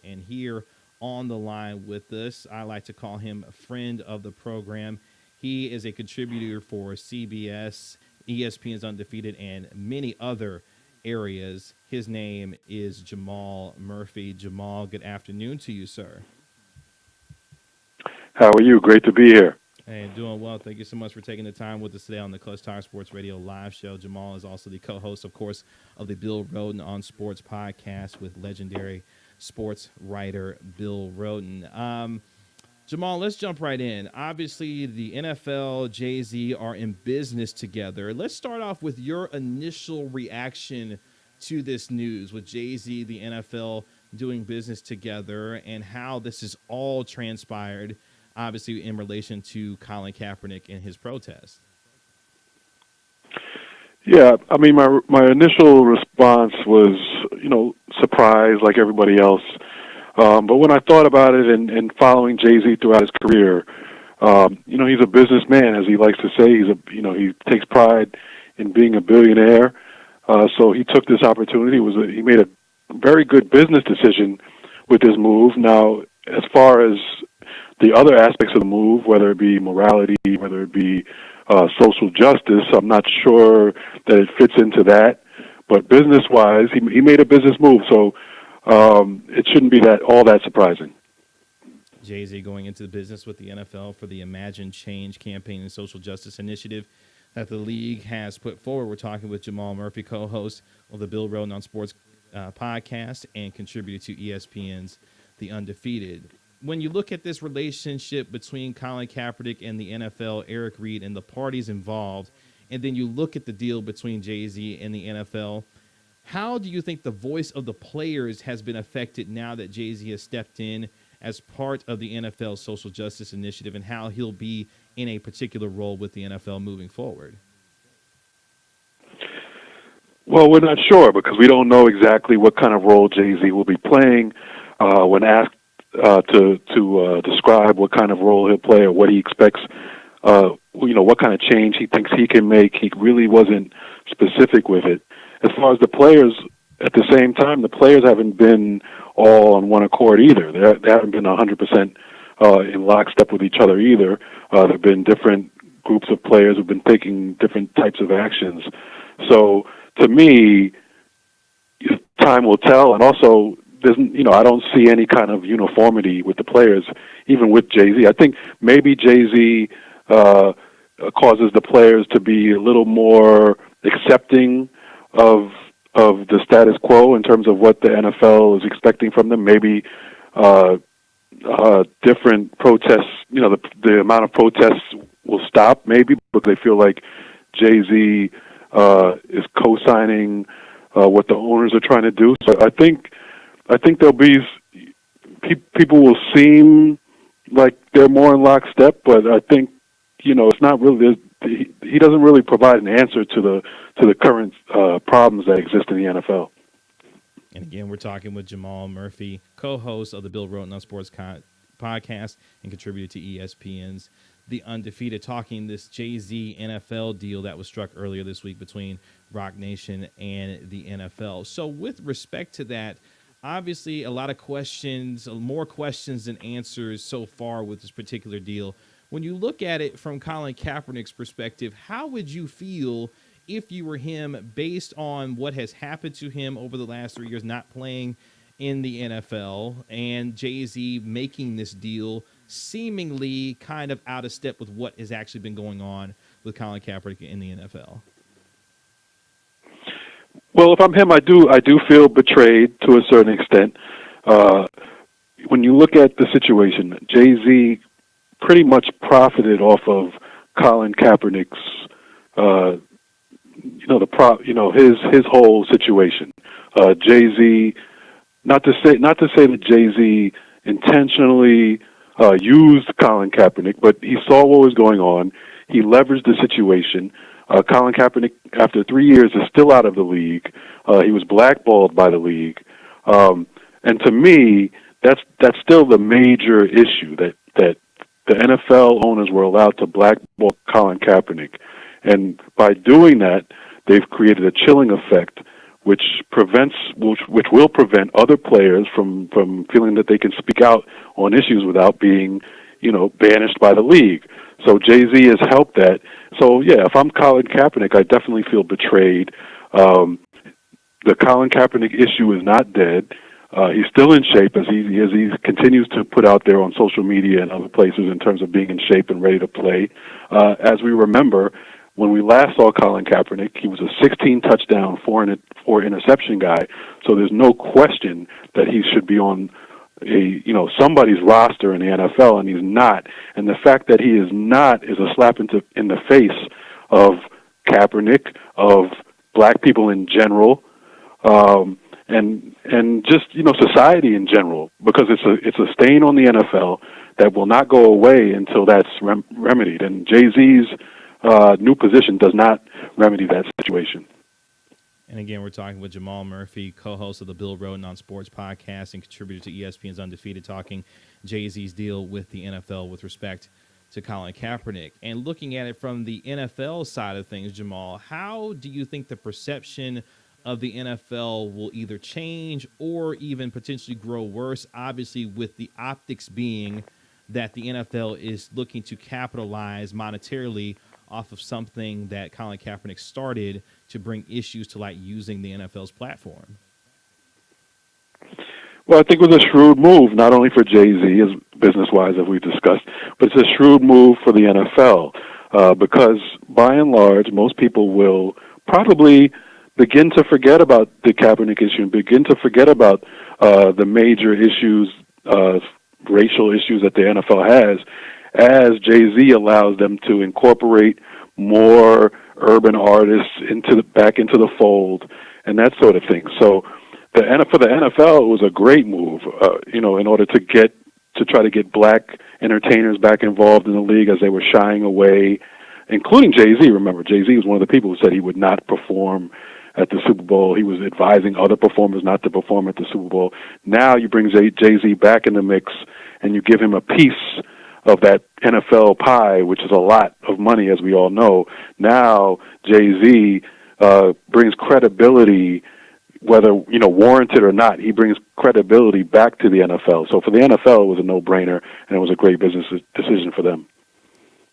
And here on the line with us, I like to call him a friend of the program. He is a contributor for CBS, ESPN's Undefeated, and many other areas. His name is Jamal Murphy. Jamal, good afternoon to you, sir. How are you? Great to be here. Hey, doing well. Thank you so much for taking the time with us today on the Clutch Tire Sports Radio live show. Jamal is also the co-host, of course, of the Bill Rhoden on Sports podcast with legendary sports writer Bill Rhoden. Jamal, let's jump right in. Obviously, the NFL, Jay-Z are in business together. Let's start off with your initial reaction to this news with Jay-Z, the NFL doing business together, and how this has all transpired, obviously, in relation to Colin Kaepernick and his protest. Yeah, I mean, my initial response was, surprise like everybody else. But when I thought about it and following Jay-Z throughout his career, he's a businessman, as he likes to say. He takes pride in being a billionaire. So he took this opportunity. He made a very good business decision with his move. Now, as far as the other aspects of the move, whether it be morality, whether it be social justice, I'm not sure that it fits into that. But business-wise, he made a business move, so it shouldn't be all that surprising. Jay-Z going into the business with the NFL for the Imagine Change campaign and social justice initiative that the league has put forward. We're talking with Jamal Murphy, co-host of the Bill Rhoden on Sports podcast and contributor to ESPN's The Undefeated. When you look at this relationship between Colin Kaepernick and the NFL, Eric Reid, and the parties involved, and then you look at the deal between Jay-Z and the NFL, how do you think the voice of the players has been affected now that Jay-Z has stepped in as part of the NFL social justice initiative, and how he'll be in a particular role with the NFL moving forward? Well, we're not sure because we don't know exactly what kind of role Jay-Z will be playing. When asked to describe what kind of role he'll play or what he expects, what kind of change he thinks he can make, he really wasn't specific with it. As far as the players, at the same time, the players haven't been all on one accord either. They haven't been 100% in lockstep with each other either. There have been different groups of players who've been taking different types of actions. So, to me, time will tell, and also, I don't see any kind of uniformity with the players, even with Jay-Z. I think maybe Jay-Z causes the players to be a little more accepting of the status quo in terms of what the NFL is expecting from them. Maybe different protests, the amount of protests will stop maybe because they feel like Jay-Z is co-signing what the owners are trying to do. So I think there'll be people will seem like they're more in lockstep, but I think it's not really. He doesn't really provide an answer to the current problems that exist in the NFL. And again, we're talking with Jamal Murphy, co-host of the Bill Rhoden on Sports podcast and contributor to ESPN's The Undefeated, talking this Jay-Z NFL deal that was struck earlier this week between Roc Nation and the NFL. So with respect to that, obviously a lot of questions, more questions than answers so far with this particular deal. When you look at it from Colin Kaepernick's perspective, how would you feel if you were him based on what has happened to him over the last 3 years, not playing in the NFL, and Jay-Z making this deal seemingly kind of out of step with what has actually been going on with Colin Kaepernick in the NFL? Well, if I'm him, I do feel betrayed to a certain extent. When you look at the situation, Jay-Z pretty much profited off of Colin Kaepernick's, his whole situation. Jay-Z, not to say that Jay-Z intentionally used Colin Kaepernick, but he saw what was going on. He leveraged the situation. Colin Kaepernick, after 3 years, is still out of the league. He was blackballed by the league, and to me, that's still the major issue that the NFL owners were allowed to blackball Colin Kaepernick, and by doing that, they've created a chilling effect which will prevent other players from feeling that they can speak out on issues without being, banished by the league. So Jay-Z has helped that. So yeah, if I'm Colin Kaepernick, I definitely feel betrayed. The Colin Kaepernick issue is not dead. He's still in shape as he continues to put out there on social media and other places in terms of being in shape and ready to play. As we remember, when we last saw Colin Kaepernick, he was a 16 touchdown, four interception guy. So there's no question that he should be on somebody's roster in the NFL, and he's not. And the fact that he is not is a slap in the face of Kaepernick, of black people in general, and just society in general, because it's a stain on the NFL that will not go away until that's remedied. And Jay-Z's new position does not remedy that situation. And again, we're talking with Jamal Murphy, co-host of the Bill Rhoden on Sports podcast and contributor to ESPN's Undefeated, talking Jay-Z's deal with the NFL with respect to Colin Kaepernick. And looking at it from the NFL side of things, Jamal, how do you think the perception of the NFL will either change or even potentially grow worse, obviously with the optics being that the NFL is looking to capitalize monetarily off of something that Colin Kaepernick started to bring issues to light using the NFL's platform? Well, I think it was a shrewd move, not only for Jay-Z, as business-wise, as we discussed, but it's a shrewd move for the NFL because, by and large, most people will probably begin to forget about the Kaepernick issue and begin to forget about the major issues, racial issues that the NFL has, as Jay-Z allows them to incorporate more urban artists back into the fold and that sort of thing. So for the NFL, it was a great move, in order to try to get black entertainers back involved in the league, as they were shying away, including Jay-Z. Remember, Jay-Z was one of the people who said he would not perform at the Super Bowl. He was advising other performers not to perform at the Super Bowl. Now you bring Jay-Z back in the mix and you give him a piece of that NFL pie, which is a lot of money, as we all know. Now Jay-Z brings credibility, whether warranted or not. He brings credibility back to the NFL. So for the NFL, it was a no-brainer, and it was a great business decision for them.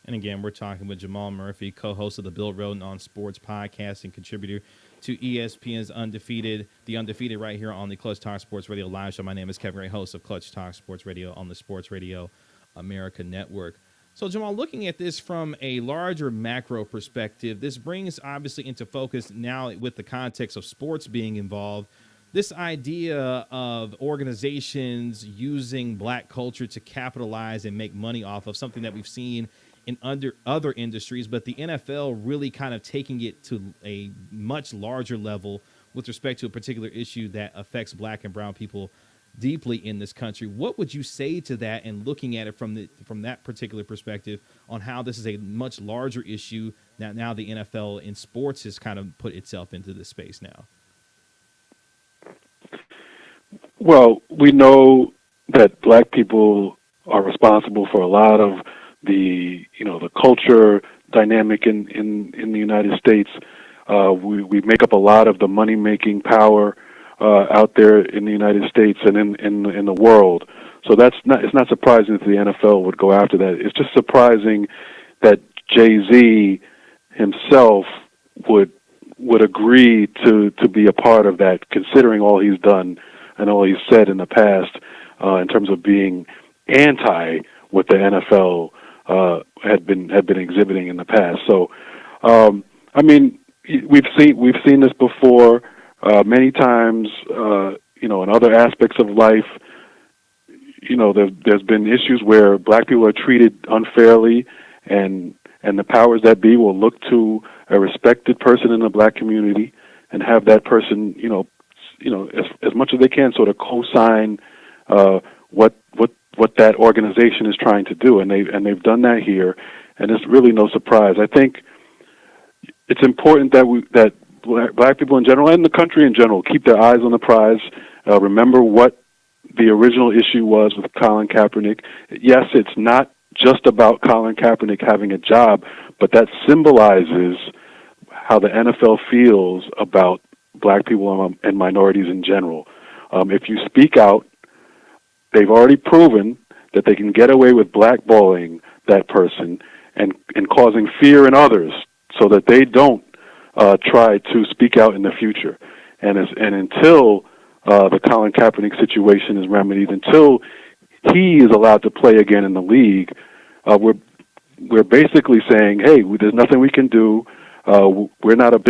And again, we're talking with Jamal Murphy, co-host of the Bill Rhoden on Sports podcast and contributor to ESPN's Undefeated, the Undefeated right here on the Clutch Talk Sports Radio live show. My name is Kevin Ray, host of Clutch Talk Sports Radio on the Sports Radio America Network. So, Jamal, looking at this from a larger macro perspective, this brings obviously into focus now with the context of sports being involved, this idea of organizations using black culture to capitalize and make money off of something that we've seen in other industries, but the NFL really kind of taking it to a much larger level with respect to a particular issue that affects black and brown people deeply in this country. What would you say to that, and looking at it from that particular perspective on how this is a much larger issue that now the NFL in sports has kind of put itself into this space now? Well, we know that black people are responsible for a lot of the culture dynamic in the United States. We make up a lot of the money-making power out there in the United States and in the world. So it's not surprising that the NFL would go after that. It's just surprising that Jay-Z himself would agree to be a part of that, considering all he's done and all he's said in the past in terms of being anti what the NFL had been exhibiting in the past. So, I mean, we've seen this before many times. In other aspects of life, there's been issues where black people are treated unfairly, and the powers that be will look to a respected person in the black community and have that person, as much as they can, sort of co-sign what that organization is trying to do, and they've done that here, and it's really no surprise. I think it's important that black people in general and the country in general keep their eyes on the prize. Remember what the original issue was with Colin Kaepernick. Yes, it's not just about Colin Kaepernick having a job, but that symbolizes how the NFL feels about black people and minorities in general. If you speak out, they've already proven that they can get away with blackballing that person and causing fear in others so that they don't try to speak out in the future. And until the Colin Kaepernick situation is remedied, until he is allowed to play again in the league, we're basically saying, hey, there's nothing we can do. We're not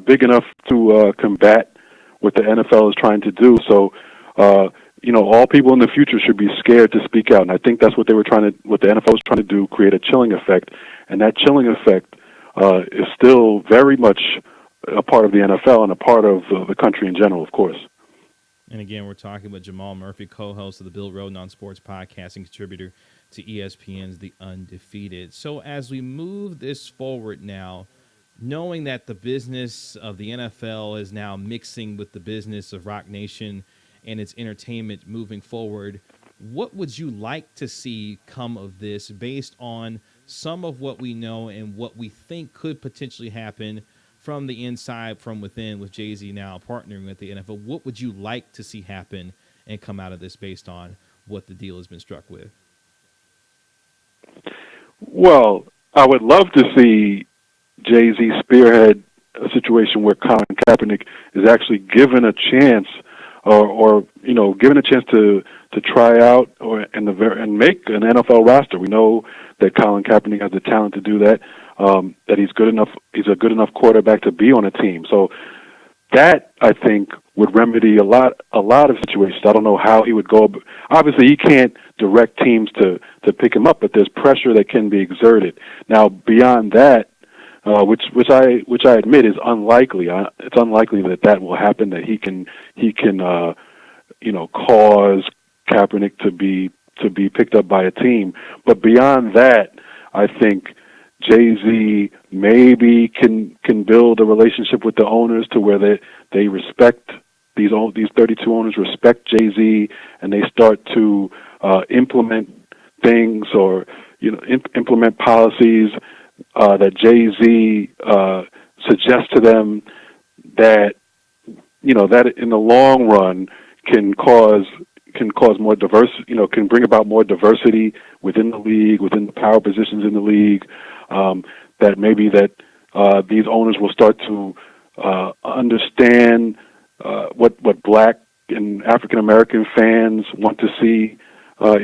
big enough to combat what the NFL is trying to do. So, all people in the future should be scared to speak out. And I think that's what the NFL is trying to do, create a chilling effect. And that chilling effect is still very much a part of the NFL and a part of the country in general, of course. And again, we're talking with Jamal Murphy, co-host of the Bill Rhoden on Sports podcast and contributor to ESPN's The Undefeated. So as we move this forward now, knowing that the business of the NFL is now mixing with the business of Rock Nation and its entertainment moving forward, what would you like to see come of this based on some of what we know and what we think could potentially happen from the inside, from within, with Jay-Z now partnering with the NFL? What would you like to see happen and come out of this based on what the deal has been struck with? Well, I would love to see Jay-Z spearhead a situation where Colin Kaepernick is actually given a chance, or given a chance to try out and make an NFL roster. We know that Colin Kaepernick has the talent to do that. That he's good enough. He's a good enough quarterback to be on a team. So that, I think, would remedy a lot of situations. I don't know how he would go. Obviously, he can't direct teams to pick him up, but there's pressure that can be exerted. Now, beyond that, which I admit is unlikely. It's unlikely that will happen. That he can cause Kaepernick to be picked up by a team. But beyond that, I think Jay-Z maybe can build a relationship with the owners to where they respect these 32 owners respect Jay-Z, and they start to implement things or implement policies that Jay-Z suggests to them that that in the long run can cause more diversity, can bring about more diversity within the league, within the power positions in the league. That maybe these owners will start to understand what Black and African American fans want to see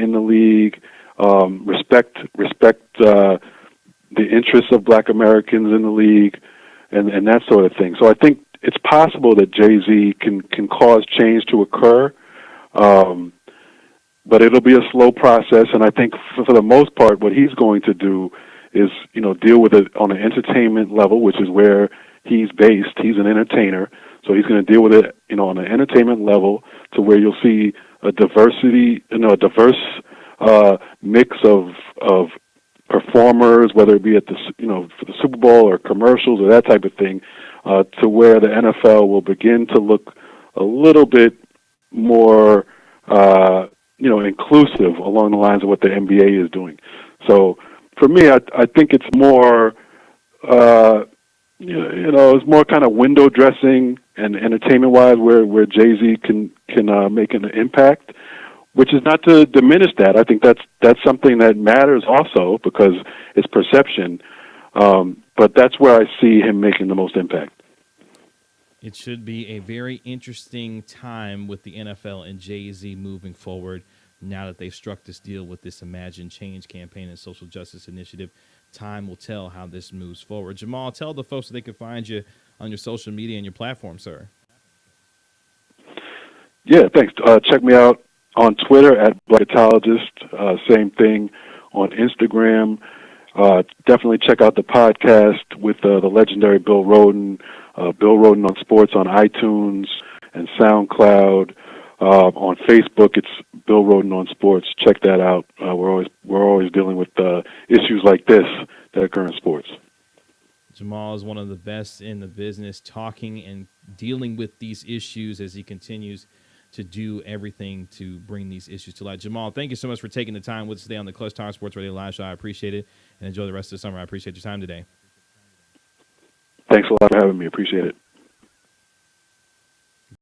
in the league. Respect the interests of Black Americans in the league, and that sort of thing. So I think it's possible that Jay-Z can cause change to occur. But it'll be a slow process, and I think for the most part, what he's going to do is, deal with it on an entertainment level, which is where he's based. He's an entertainer, so he's going to deal with it, on an entertainment level, to where you'll see a diverse mix of performers, whether it be at the for the Super Bowl or commercials or that type of thing, to where the NFL will begin to look a little bit more inclusive along the lines of what the NBA is doing. So for me, I think it's more it's more kind of window dressing and entertainment wise where Jay-Z can make an impact, which is not to diminish that. I think that's something that matters also because it's perception. But that's where I see him making the most impact. It should be a very interesting time with the NFL and Jay-Z moving forward now that they've struck this deal with this Imagine Change campaign and social justice initiative. Time will tell how this moves forward. Jamal, tell the folks that they can find you on your social media and your platform, sir. Yeah, thanks. Check me out on Twitter at Blackatologist. Same thing on Instagram. Definitely check out the podcast with the legendary Bill Rhoden. Bill Rhoden on Sports on iTunes and SoundCloud. On Facebook, it's Bill Rhoden on Sports. Check that out. We're always dealing with issues like this that occur in sports. Jamal is one of the best in the business, talking and dealing with these issues as he continues to do everything to bring these issues to light. Jamal, thank you so much for taking the time with us today on the Clutch Talk Sports Radio Live Show. I appreciate it, and enjoy the rest of the summer. I appreciate your time today. Thanks a lot for having me. Appreciate it.